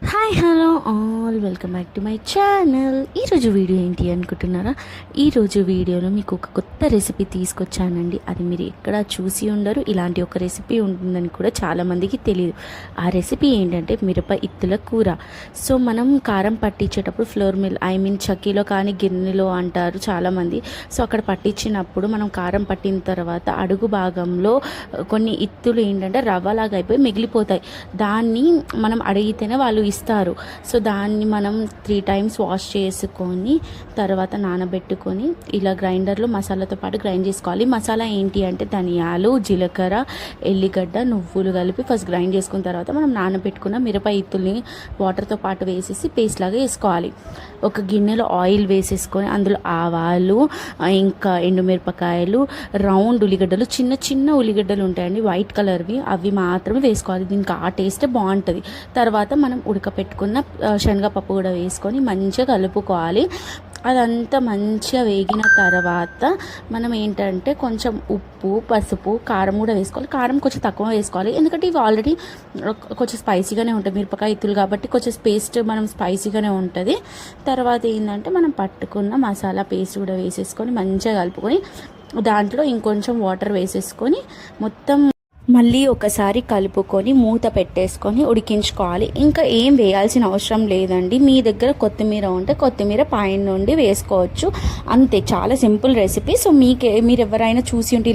Hi hello all welcome back to my channel. ఈరోజు video ఏంటి అనుకుంటున్నారా? ఈరోజు వీడియోలో మీకు ఒక కొత్త రెసిపీ తీసుకొచ్చానండి. అది మీరు ఎక్కడ చూసి ఉండరు. ఇలాంటి ఒక రెసిపీ ఉంటుందని కూడా చాలామందికి తెలియదు. ఆ రెసిపీ ఏంటంటే మిరప ఇత్తుల కూర. సో మనం కారం పట్టించేటప్పుడు ఫ్లోర్ మిల్ చక్కీలో కానీ గిన్నెలో అంటారు చాలామంది. సో అక్కడ పట్టించినప్పుడు మనం కారం పట్టిన తర్వాత అడుగు భాగంలో కొన్ని ఇత్తులు ఏంటంటే రవ్వలాగా అయిపోయి మిగిలిపోతాయి. దాన్ని మనం అడిగితేనే వాళ్ళు ఇస్తారు. సో దాన్ని మనం 3 times వాష్ చేసుకొని తర్వాత నానబెట్టుకొని ఇలా గ్రైండర్లో మసాలాతో పాటు గ్రైండ్ చేసుకోవాలి. మసాలా ఏంటి అంటే ధనియాలు, జీలకర్ర, ఎల్లిగడ్డ, నువ్వులు కలిపి ఫస్ట్ గ్రైండ్ చేసుకున్న తర్వాత మనం నానబెట్టుకున్న మిరప ఇత్తుల్ని వాటర్తో పాటు వేసేసి పేస్ట్ లాగా వేసుకోవాలి. ఒక గిన్నెలో ఆయిల్ వేసేసుకొని అందులో ఆవాలు, ఇంకా ఎండుమిరపకాయలు, రౌండ్ ఉల్లిగడ్డలు, చిన్న చిన్న ఉల్లిగడ్డలు ఉంటాయండి వైట్ కలర్వి, అవి మాత్రమే వేసుకోవాలి. దీనికి ఆ టేస్ట్ బాగుంటుంది. తర్వాత మనం ఉడకపెట్టుకున్న శనగపప్పు కూడా వేసుకొని మంచిగా కలుపుకోవాలి. అదంతా మంచిగా వేగిన తర్వాత మనం ఏంటంటే కొంచెం ఉప్పు, పసుపు, కారం కూడా వేసుకోవాలి. కారం కొంచెం తక్కువ వేసుకోవాలి, ఎందుకంటే ఇవి ఆల్రెడీ కొంచెం స్పైసీగానే ఉంటాయి మిరపకాయ ఇత్తులు కాబట్టి కొంచెం పేస్ట్ మనం స్పైసీగానే ఉంటుంది. తర్వాత ఏంటంటే మనం పట్టుకున్న మసాలా పేస్ట్ కూడా వేసేసుకొని మంచిగా కలుపుకొని దాంట్లో ఇంకొంచెం వాటర్ వేసేసుకొని మొత్తం మళ్ళీ ఒకసారి కలుపుకొని మూత పెట్టేసుకొని ఉడికించుకోవాలి. ఇంకా ఏం వేయాల్సిన అవసరం లేదండి. మీ దగ్గర కొత్తిమీర ఉంటే కొత్తిమీర పైన నుండి వేసుకోవచ్చు. అంతే, చాలా సింపుల్ రెసిపీ. సో మీరు ఎవరైనా చూసి ఉంటే